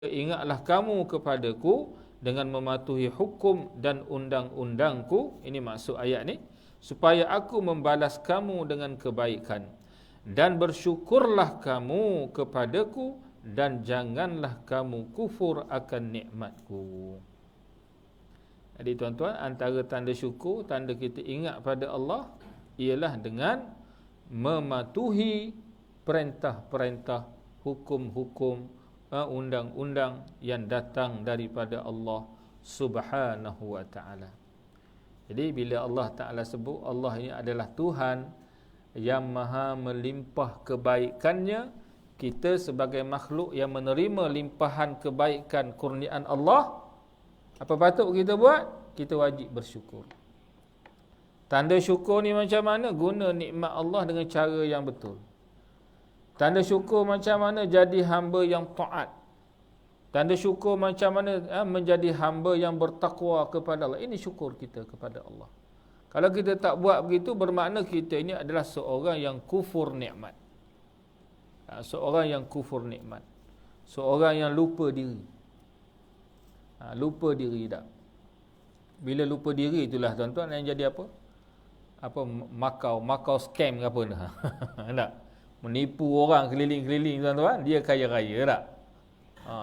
ingatlah kamu kepadaku dengan mematuhi hukum dan undang-undangku, ini maksud ayat ni, supaya aku membalas kamu dengan kebaikan, dan bersyukurlah kamu kepadaku, dan janganlah kamu kufur akan nikmatku. Jadi tuan-tuan, antara tanda syukur, tanda kita ingat pada Allah, ialah dengan mematuhi perintah-perintah, hukum-hukum, undang-undang yang datang daripada Allah Subhanahu wa ta'ala. Jadi bila Allah Ta'ala sebut Allah ini adalah Tuhan yang maha melimpah kebaikannya, kita sebagai makhluk yang menerima limpahan kebaikan kurniaan Allah, apa patut kita buat? Kita wajib bersyukur. Tanda syukur ni macam mana? Guna nikmat Allah dengan cara yang betul. Tanda syukur macam mana? Jadi hamba yang taat. Tanda syukur macam mana? Menjadi hamba yang bertakwa kepada Allah. Ini syukur kita kepada Allah. Kalau kita tak buat begitu, bermakna kita ini adalah seorang yang kufur nikmat. Seorang yang kufur nikmat. Seorang yang lupa diri. Lupa diri tak? Bila lupa diri itulah tuan-tuan yang jadi apa? Makau scam ke apa dah. Tak? Menipu orang keliling-keliling tuan-tuan, dia kaya raya tak?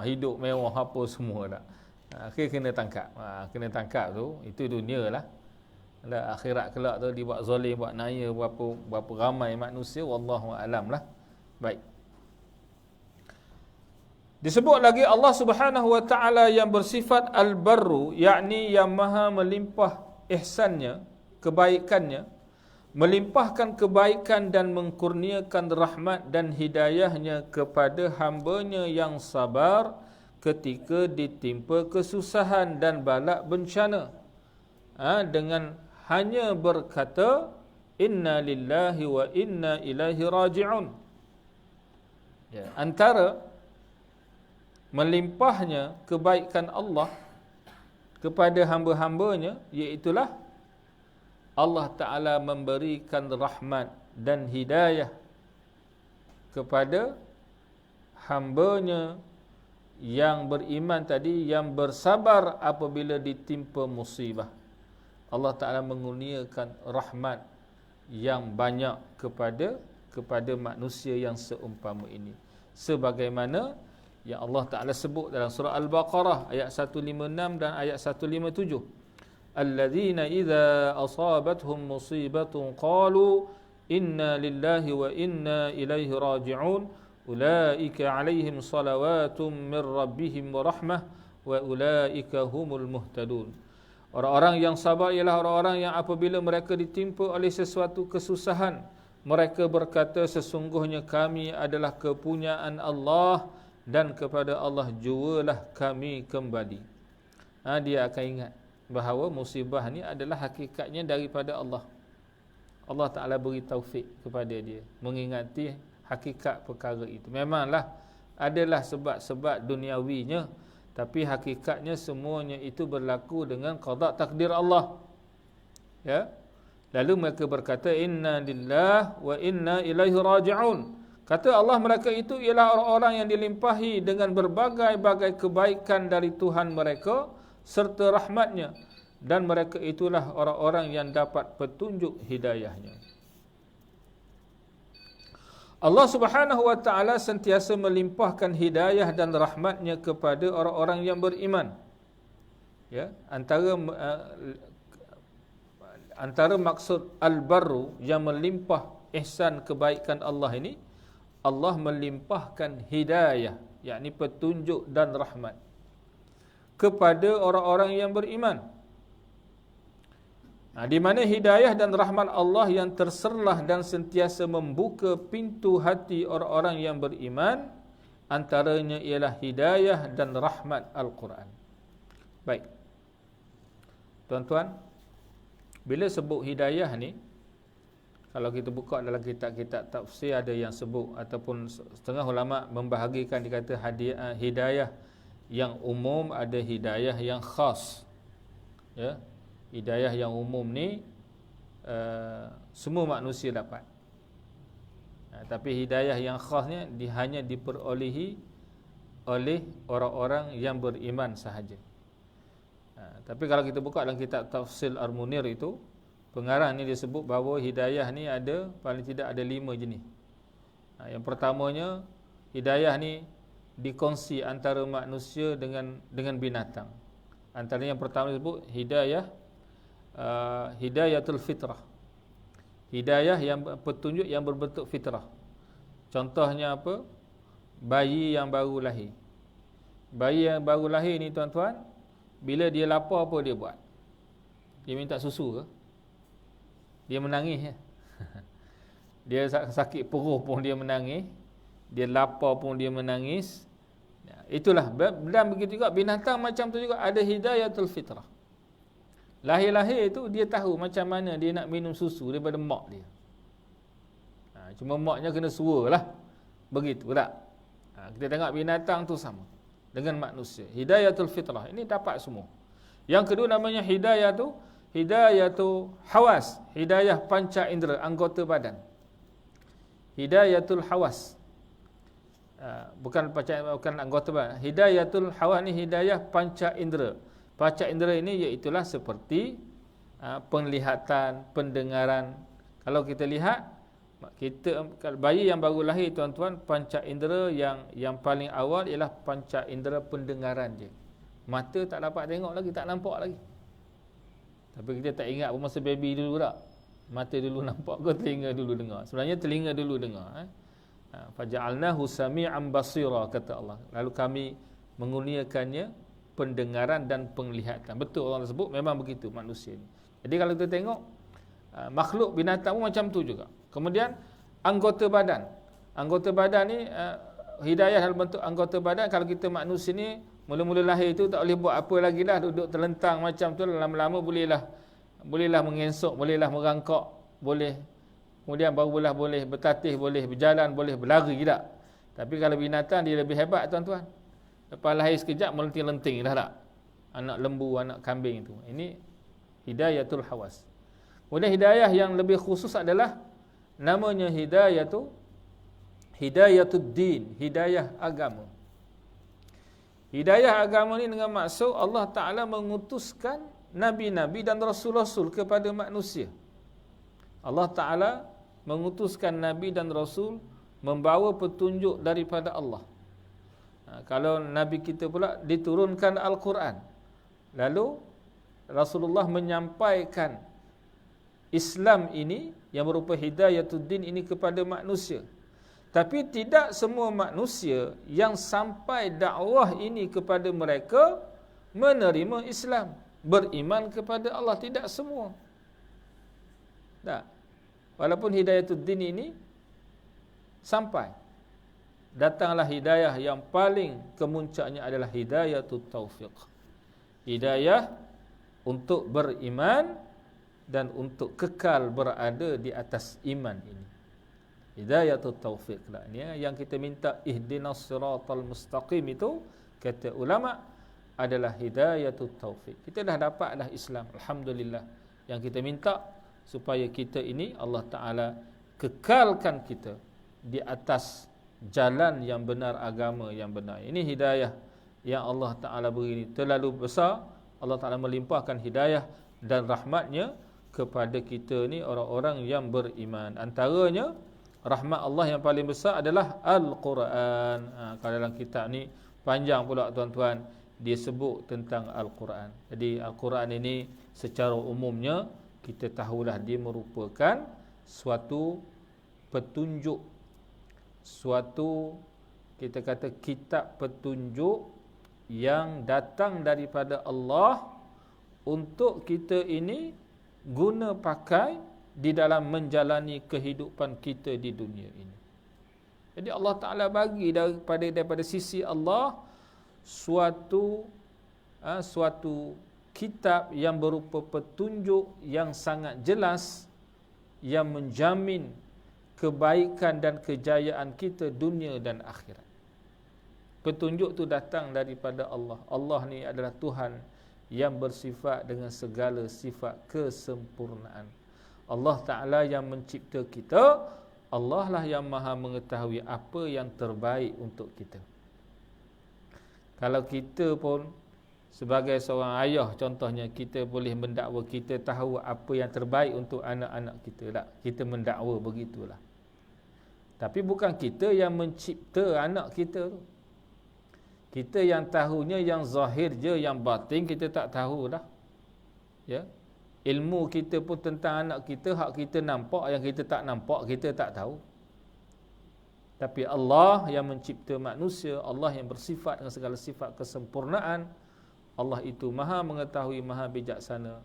Hidup mewah apa semua tak? Akhir kena tangkap. Kena tangkap tu, itu dunia lah. Akhirat kelak tu dia buat zalim, buat naya berapa ramai manusia, wallahu alam lah. Baik. Disebut lagi Allah Subhanahu wa taala yang bersifat al-barru, yakni yang maha melimpah ihsannya, kebaikannya, melimpahkan kebaikan dan mengkurniakan rahmat dan hidayahnya kepada hambanya yang sabar ketika ditimpa kesusahan dan bala bencana, dengan hanya berkata inna lillahi wa inna ilaihi raji'un. Antara melimpahnya kebaikan Allah kepada hamba-hambanya, iaitulah Allah Ta'ala memberikan rahmat dan hidayah kepada hambanya yang beriman tadi, yang bersabar apabila ditimpa musibah. Allah Ta'ala mengurniakan rahmat yang banyak kepada manusia yang seumpama ini. Sebagaimana yang Allah Ta'ala sebut dalam surah Al-Baqarah ayat 156 dan ayat 157. Alladzina idza asabathum musibatun qalu inna lillahi wa inna ilaihi raji'un ulaika 'alaihim salawatum min rabbihim wa rahmah wa ulaika humul muhtadun. Orang-orang yang sabar ialah orang-orang yang apabila mereka ditimpa oleh sesuatu kesusahan, mereka berkata sesungguhnya kami adalah kepunyaan Allah dan kepada Allah jualah kami kembali. Dia akan ingat bahawa musibah ni adalah hakikatnya daripada Allah. Allah Ta'ala beri taufik kepada dia mengingati hakikat perkara itu. Memanglah adalah sebab-sebab duniawinya, tapi hakikatnya semuanya itu berlaku dengan qada takdir Allah. Ya. Lalu mereka berkata inna lillahi wa inna ilaihi raji'un. Kata Allah, mereka itu ialah orang-orang yang dilimpahi dengan berbagai-bagai kebaikan dari Tuhan mereka serta rahmatnya, dan mereka itulah orang-orang yang dapat petunjuk hidayahnya. Allah Subhanahu wa ta'ala sentiasa melimpahkan hidayah dan rahmatnya kepada orang-orang yang beriman. Ya, antara maksud al-barru yang melimpah ihsan kebaikan Allah ini, Allah melimpahkan hidayah, yakni petunjuk dan rahmat kepada orang-orang yang beriman. Di mana hidayah dan rahmat Allah yang terserlah dan sentiasa membuka pintu hati orang-orang yang beriman, antaranya ialah hidayah dan rahmat Al-Quran. Baik. Tuan-tuan, bila sebut hidayah ni, kalau kita buka dalam kitab-kitab tafsir ada yang sebut, ataupun setengah ulama membahagikan, dikata hidayah yang umum, ada hidayah yang khas. Ya. Hidayah yang umum ni semua manusia dapat. Tapi hidayah yang khasnya hanya diperolehi oleh orang-orang yang beriman sahaja. Tapi kalau kita buka dalam kitab Tafsir Al-Munir itu, pengarang ni dia sebut bahawa hidayah ni ada, paling tidak ada 5 jenis. Yang pertamanya, hidayah ni dikongsi antara manusia dengan binatang. Antara yang pertama disebut hidayah hidayatul fitrah. Hidayah yang petunjuk yang berbentuk fitrah. Contohnya apa? Bayi yang baru lahir. Bayi yang baru lahir ni tuan-tuan, bila dia lapar apa dia buat? Dia minta susu ke? Dia menangis ya? Dia sakit perut pun dia menangis, dia lapar pun dia menangis. Itulah, dan begitu juga binatang macam tu juga ada hidayatul fitrah. Lahir-lahir tu dia tahu macam mana dia nak minum susu daripada mak dia. Cuma maknya kena suruh lah. Begitu tak? Kita tengok binatang tu sama dengan manusia. Hidayatul fitrah ini dapat semua. Yang kedua namanya hidayah tu hidayatul hawas, hidayah panca indera, anggota badan. Hidayatul hawas, bukan anggota badan. Hidayatul hawas ni hidayah panca indera. Panca indera ini iaitulah seperti penglihatan, pendengaran. Kalau kita lihat, bayi yang baru lahir tuan-tuan, panca indera yang paling awal ialah panca indera pendengaran je. Mata tak dapat tengok lagi, tak nampak lagi. Tapi kita tak ingat pun masa baby dulu tak? Mata dulu nampak ke telinga dulu dengar? Sebenarnya telinga dulu dengar. Faja'alnahu sami'an basira, kata Allah. Lalu kami mengurniakannya pendengaran dan penglihatan. Betul orang tersebut, memang begitu manusia ni. Jadi kalau kita tengok, makhluk binatang pun macam tu juga. Kemudian anggota badan. Anggota badan ni hidayah dalam bentuk anggota badan. Kalau kita manusia ni mula-mula lahir tu tak boleh buat apa lagi lah, duduk terlentang macam tu, lama-lama bolehlah mengesok, bolehlah merangkak, boleh, kemudian barulah boleh bertatih, boleh berjalan, boleh berlari tak. Tapi kalau binatang dia lebih hebat tuan-tuan. Lepas lahir sekejap melenting-lenting dah tak. Anak lembu, anak kambing tu. Ini hidayatul hawas. Kemudian hidayah yang lebih khusus adalah namanya hidayatul din, hidayah agama. Hidayah agama ni dengan maksud Allah Ta'ala mengutuskan Nabi-Nabi dan Rasul-Rasul kepada manusia. Allah Ta'ala mengutuskan Nabi dan Rasul membawa petunjuk daripada Allah. Kalau Nabi kita pula diturunkan Al-Quran. Lalu Rasulullah menyampaikan Islam ini yang berupa hidayatul din ini kepada manusia. Tapi tidak semua manusia yang sampai dakwah ini kepada mereka menerima Islam, beriman kepada Allah. Tidak semua. Tak. Walaupun hidayatul din ini sampai, datanglah hidayah yang paling kemuncaknya adalah hidayatul taufiq. Hidayah untuk beriman dan untuk kekal berada di atas iman ini. Hidayatul taufiq lah ni yang kita minta, ihdinas siratal mustaqim itu kata ulama adalah hidayatul taufiq. Kita dah dapat dah Islam, alhamdulillah. Yang kita minta supaya kita ini Allah Taala kekalkan kita di atas jalan yang benar, agama yang benar. Ini hidayah yang Allah Taala beri ini terlalu besar. Allah Taala melimpahkan hidayah dan rahmatnya kepada kita ni orang-orang yang beriman. Antaranya rahmat Allah yang paling besar adalah Al-Quran. Kalau dalam kitab ni panjang pula tuan-tuan, dia sebut tentang Al-Quran. Jadi Al-Quran ini secara umumnya kita tahulah dia merupakan suatu petunjuk, suatu kita kata kitab petunjuk yang datang daripada Allah untuk kita ini guna pakai di dalam menjalani kehidupan kita di dunia ini. Jadi Allah Ta'ala bagi daripada sisi Allah suatu kitab yang berupa petunjuk yang sangat jelas, yang menjamin kebaikan dan kejayaan kita dunia dan akhirat. Petunjuk itu datang daripada Allah. Allah ni adalah Tuhan yang bersifat dengan segala sifat kesempurnaan. Allah Ta'ala yang mencipta kita, Allah lah yang maha mengetahui apa yang terbaik untuk kita. Kalau kita pun sebagai seorang ayah contohnya, kita boleh mendakwa, kita tahu apa yang terbaik untuk anak-anak kita tak? Kita mendakwa begitulah. Tapi bukan kita yang mencipta anak kita tu. Kita yang tahunya yang zahir je, yang batin kita tak tahu dah. Ya. Ilmu kita pun tentang anak kita, hak kita nampak, yang kita tak nampak kita tak tahu. Tapi Allah yang mencipta manusia, Allah yang bersifat dengan segala sifat kesempurnaan, Allah itu maha mengetahui, maha bijaksana.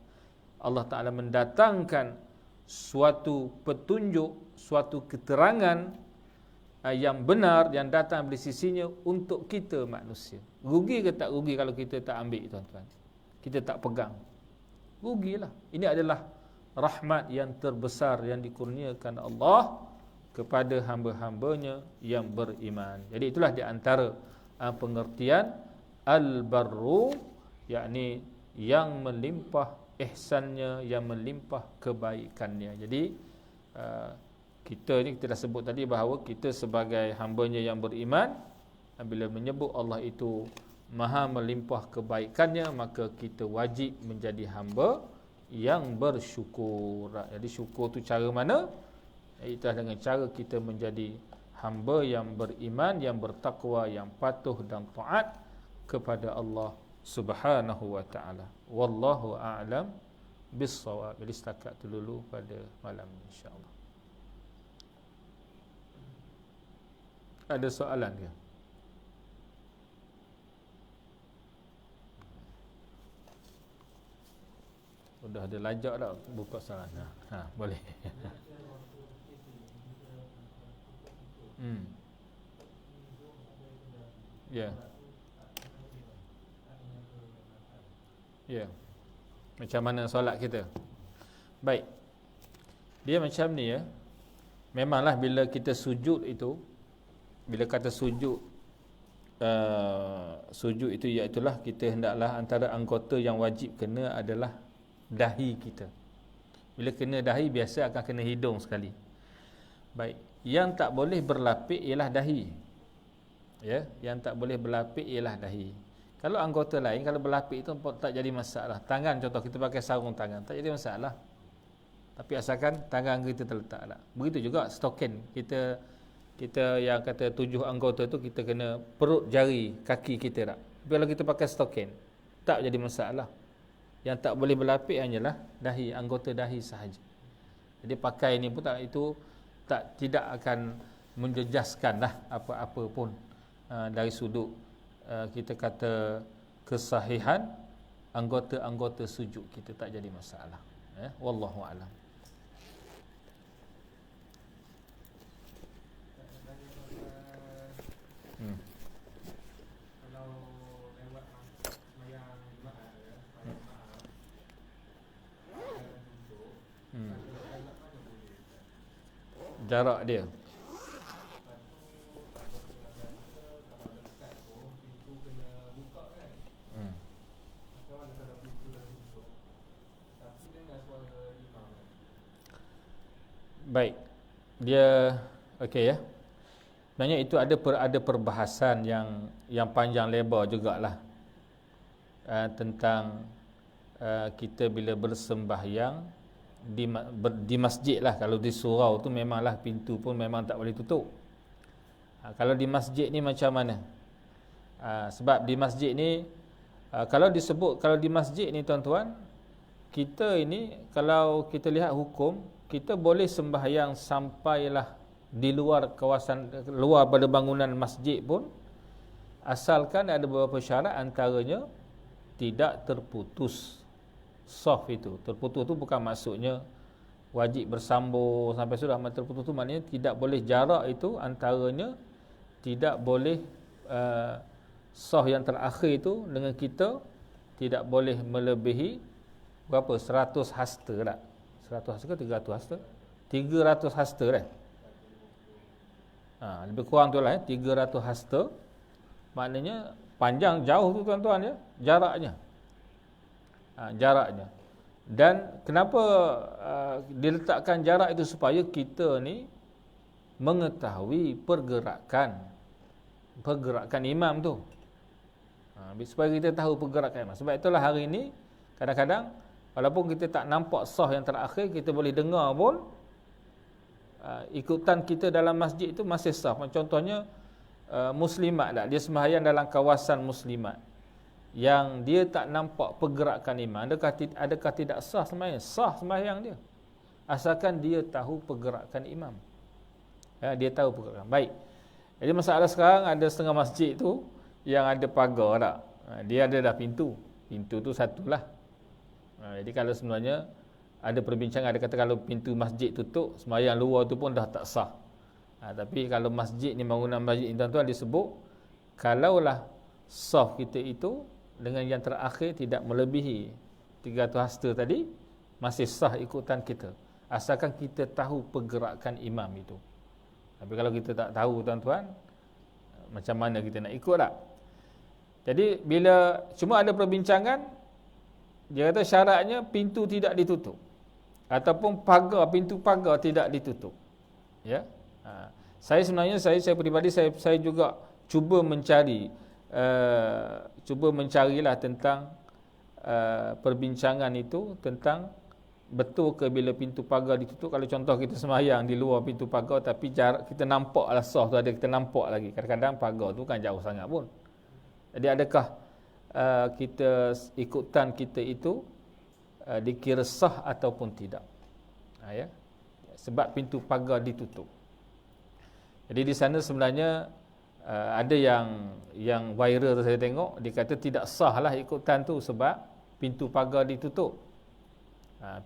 Allah Ta'ala mendatangkan suatu petunjuk, suatu keterangan yang benar yang datang dari sisinya untuk kita manusia. Rugi ke tak rugi kalau kita tak ambil, tuan-tuan? Kita tak pegang. Rugilah. Ini adalah rahmat yang terbesar yang dikurniakan Allah kepada hamba-hambanya yang beriman. Jadi itulah di antara pengertian al-barru, yakni yang melimpah ihsannya, yang melimpah kebaikannya. Jadi kita ni, kita dah sebut tadi bahawa kita sebagai hambanya yang beriman, bila menyebut Allah itu maha melimpah kebaikannya, maka kita wajib menjadi hamba yang bersyukur. Jadi syukur tu cara mana? Itu dengan cara kita menjadi hamba yang beriman, yang bertakwa, yang patuh dan taat kepada Allah Subhanahu wa taala. Wallahu a'lam bis-shawab. Jadi setakat tu dulu pada malam ni, insya-Allah. Ada soalan ke? Sudah ada lajak dah buka soalan. Boleh. Ya. Ya. Macam mana solat kita? Baik. Dia macam ni ya. Memanglah bila kita sujud itu, bila kata sujud, sujud itu iaitulah kita hendaklah antara anggota yang wajib kena adalah dahi kita. Bila kena dahi biasa akan kena hidung sekali. Baik. Yang tak boleh berlapik ialah dahi. Ya, yang tak boleh berlapik ialah dahi. Kalau anggota lain kalau berlapik itu tak jadi masalah. Tangan contoh kita pakai sarung tangan tak jadi masalah. Tapi asalkan tangan kita terletak tak. Begitu juga stokin. Kita yang kata 7 anggota tu kita kena perut jari kaki kita tak. Kalau kita pakai stokin tak jadi masalah. Yang tak boleh berlapik hanyalah dahi, anggota dahi sahaja. Jadi pakai ni pun tak, itu tidak akan menjejaskan lah apa-apa pun dari sudut kita kata kesahihan anggota-anggota sujud kita, tak jadi masalah. Wallahu a'lam. Jarak dia. Baik. Dia okey ya. Sebenarnya itu ada perbahasan yang panjang lebar jugalah tentang kita bila bersembahyang di masjid lah. Kalau di surau tu memanglah pintu pun memang tak boleh tutup. Kalau di masjid ni macam mana? Sebab di masjid ni kalau di masjid ni tuan-tuan, kita ini kalau kita lihat hukum, kita boleh sembahyang sampailah di luar kawasan, luar pada bangunan masjid pun, asalkan ada beberapa syarat, antaranya tidak terputus saf itu. Terputus tu bukan maksudnya wajib bersambung sampai sudah, terputus tu maknanya tidak boleh jarak itu antaranya, tidak boleh saf yang terakhir itu dengan kita tidak boleh melebihi berapa? 100 hasta tak? 100 hasta ke 300 hasta? 300 hasta dah. Lebih kurang tu lah 300 hasta. Maknanya panjang jauh tu tuan-tuan ya, jaraknya. Jaraknya. Dan kenapa diletakkan jarak itu? Supaya kita ni mengetahui pergerakan imam tu. Supaya kita tahu pergerakan imam. Sebab itulah hari ini kadang-kadang walaupun kita tak nampak sah yang terakhir, kita boleh dengar pun ikutan kita dalam masjid itu masih sah. Contohnya muslimat tak, dia sembahyang dalam kawasan muslimat yang dia tak nampak pergerakan imam, adakah tidak sah sembahyang? Sah sembahyang dia, asalkan dia tahu pergerakan imam. Dia tahu pergerakan. Baik. Jadi masalah sekarang ada setengah masjid tu yang ada pagar tak? Dia ada dah pintu tu satulah. Jadi kalau sebenarnya ada perbincangan, ada kata kalau pintu masjid tutup, sembahyang luar tu pun dah tak sah. Tapi kalau masjid ni, bangunan masjid ni tuan-tuan, disebut kalaulah saf kita itu dengan yang terakhir tidak melebihi 300 hasta tadi, masih sah ikutan kita, asalkan kita tahu pergerakan imam itu. Tapi kalau kita tak tahu tuan-tuan, macam mana kita nak ikut tak? Jadi bila cuma ada perbincangan, dia kata syaratnya pintu tidak ditutup ataupun pintu pagar tidak ditutup. Ya. Saya sebenarnya saya peribadi saya juga cuba mencarilah tentang perbincangan itu tentang betul ke bila pintu pagar ditutup. Kalau contoh kita sembahyang di luar pintu pagar tapi jarak kita nampaklah sah tu ada, kita nampak lagi. Kadang-kadang pagar tu kan jauh sangat pun. Jadi adakah ikutan kita itu dikira sah ataupun tidak? Ya. Sebab pintu pagar ditutup. Jadi di sana sebenarnya ada yang viral saya tengok, dia kata tidak sah lah ikutan tu sebab pintu pagar ditutup.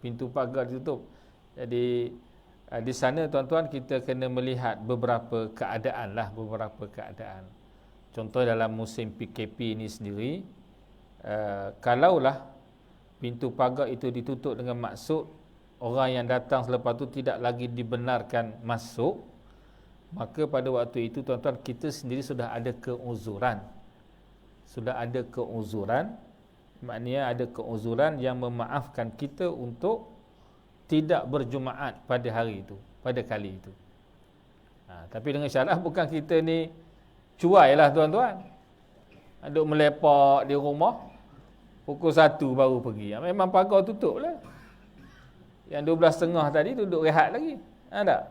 Pintu pagar ditutup. Jadi di sana tuan-tuan kita kena melihat beberapa keadaan. Contoh dalam musim PKP ini sendiri, kalaulah pintu pagar itu ditutup dengan maksud orang yang datang selepas itu tidak lagi dibenarkan masuk, maka pada waktu itu tuan-tuan kita sendiri sudah ada keuzuran. Maknanya ada keuzuran yang memaafkan kita untuk tidak berjumaat pada hari itu, pada kali itu. Tapi dengan syarat bukan kita ni cuai lah tuan-tuan, duduk melepak di rumah pukul 1 baru pergi. Memang pagar tutup lah. Yang 12.30 tadi duduk rehat lagi. Tak?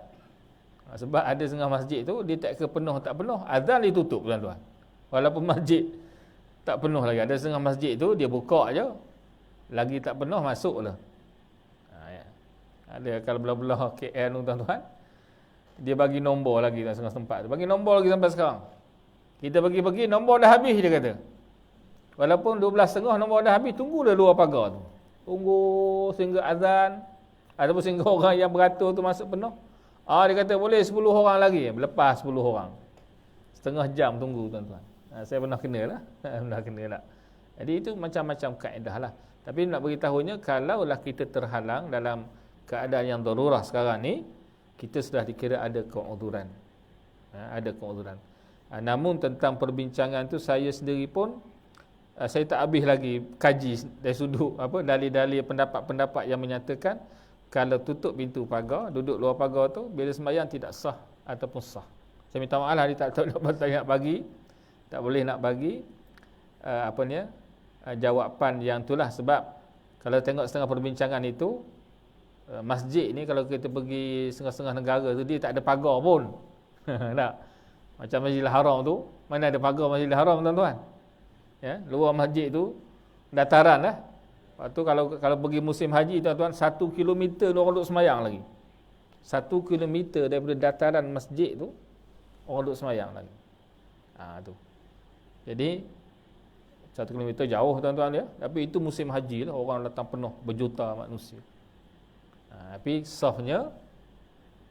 Sebab ada setengah masjid tu dia tak ke penuh tak penuh, azan ditutup tuan-tuan. Walaupun masjid tak penuh lagi, ada setengah masjid tu dia buka je, lagi tak penuh masuklah. Ya. Ada kalau belah-belah KL tu tuan-tuan, dia bagi nombor lagi dalam setengah tempat tu. Bagi nombor lagi sampai sekarang. Kita pergi nombor dah habis dia kata. Walaupun 12.30 nombor dah habis, tunggulah luar pagar tu. Tunggu sehingga azan ataupun sehingga orang yang beratur tu masuk penuh. Dia kata boleh 10 orang lagi, lepas 10 orang. Setengah jam tunggu tuan-tuan. Saya pernah kena lah. Jadi itu macam-macam kaedah lah. Tapi nak beritahunya, kalaulah kita terhalang dalam keadaan yang darurah sekarang ni, kita sudah dikira ada keuzuran. Ada keuzuran. Namun tentang perbincangan tu saya sendiri pun saya tak habis lagi kaji dari sudut dalil-dalil pendapat-pendapat yang menyatakan kalau tutup pintu pagar, duduk luar pagar tu, bila sembahyang tidak sah ataupun sah. Saya minta maaf lah, dia tak boleh nak bagi jawapan yang itulah. Sebab kalau tengok setengah perbincangan itu, masjid ni kalau kita pergi setengah-setengah negara tu, dia tak ada pagar pun. Tak? Macam Masjidil Haram tu, mana ada pagar Masjidil Haram tuan-tuan? Ya, luar masjid tu dataran lah. Lepas tu kalau pergi musim haji tuan-tuan, 1 kilometer orang duduk semayang lagi. 1 kilometer daripada dataran masjid tu orang duduk semayang lagi. Tu. Jadi 1 kilometer jauh tuan-tuan ya. Tapi itu musim haji lah, orang datang penuh berjuta manusia. Tapi safnya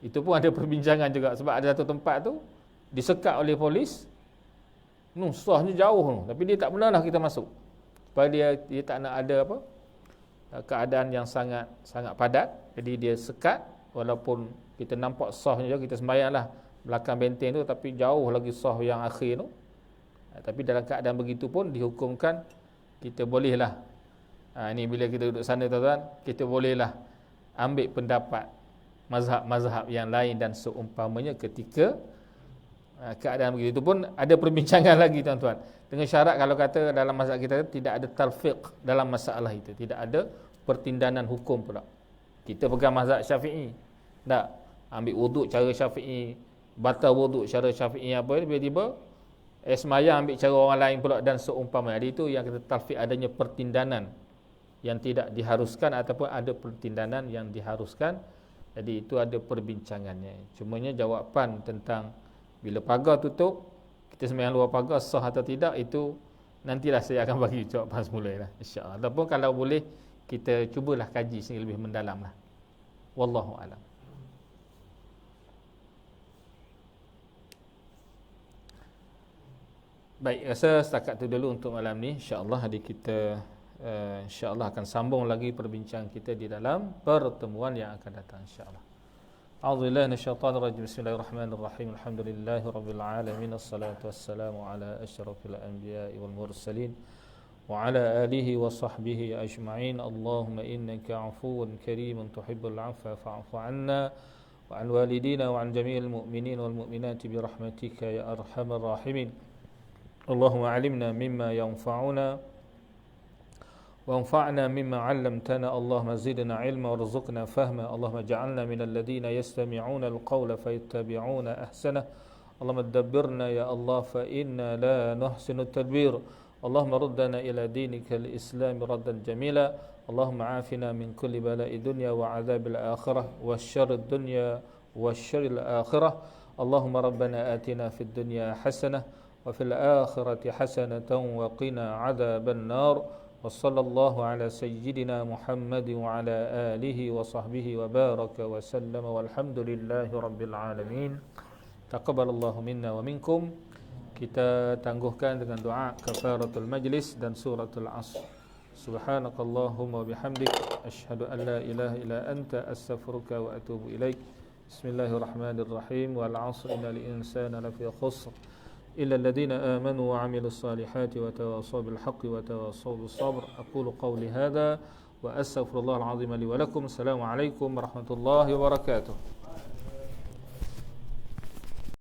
itu pun ada perbincangan juga. Sebab ada satu tempat tu disekat oleh polis. Sahnya jauh tapi dia tak benarlah kita masuk. Sebab dia tak nak ada keadaan yang sangat padat. Jadi dia sekat, walaupun kita nampak sahnya je, kita sembahyanglah belakang benteng tu, tapi jauh lagi sah yang akhir tu. Tapi dalam keadaan begitu pun dihukumkan kita bolehlah. Ini bila kita duduk sana tuan-tuan, kita bolehlah ambil pendapat mazhab-mazhab yang lain dan seumpamanya ketika keadaan begitu. Itu pun ada perbincangan lagi tuan-tuan. Dengan syarat kalau kata dalam mazhab kita tidak ada talfiq dalam masalah itu, tidak ada pertindanan hukum pula. Kita pegang mazhab Syafi'i. Tak ambil wuduk cara Syafi'i, batal wuduk cara Syafi'i apa tiba-tiba semayang ambil cara orang lain pula dan seumpama. Jadi itu yang kita talfiq, adanya pertindanan yang tidak diharuskan ataupun ada pertindanan yang diharuskan. Jadi itu ada perbincangannya. Cumanya jawapan tentang bila pagar tutup, kita sembahyang luar pagar sah atau tidak, itu nantilah saya akan bagi jawapan semula lah, insya-Allah. Ataupun kalau boleh kita cubalah kaji sehingga lebih mendalam lah. Wallahu a'lam. Baik, rasa setakat itu dulu untuk malam ni. Insya-Allah hari kita insya-Allah akan sambung lagi perbincangan kita di dalam pertemuan yang akan datang, insya-Allah. A'udzubillahi minasyaitonir rajim. Bismillahirrahmanirrahim. Alhamdulillahirabbil alamin. Wassalatu wassalamu ala asyrafil anbiya'i wal mursalin wa ala alihi wa sahbihi ajma'in. Allahumma innaka 'afuwun karimun tuhibbul 'afwa fa'fu 'anna wa 'an walidina wa 'an jami'il mu'minin wal mu'minati bi rahmatika ya arhamar rahimin. Allahumma 'allimna mimma yanfa'una وانفعنا مما علمتنا. اللهم زدنا علما وارزقنا فهما. اللهم اجعلنا من الذين يستمعون القول فيتبعون أحسنه. اللهم دبرنا يا الله فإنا لا نحسن التدبير. اللهم ردنا إلى دينك الإسلام ردا جميلا. اللهم عافنا من كل بلاء الدنيا وعذاب الآخرة والشر الدنيا والشر الآخرة. اللهم ربنا آتنا في الدنيا حسنة وفي الآخرة حسنة وقنا عذاب النار. وصلى الله على سيدنا محمد وعلى آله وصحبه وبارك وسلم والحمد لله رب العالمين. تقبل الله منا ومنكم. Kita tangguhkan dengan doa kafaratul majlis dan suratul Asr. Subhanakallahumma bihamdik asyhadu an la ilaha illa anta astaghfiruka wa atubu ilaik. Bismillahirrahmanirrahim. Wal 'asri innal insana lafi khusr إلا الذين آمنوا وعملوا الصالحات وتواصوا بالحق وتواصوا بالصبر. أقول قولي هذا وأستغفر الله العظيم لي ولكم. السلام عليكم ورحمة الله وبركاته.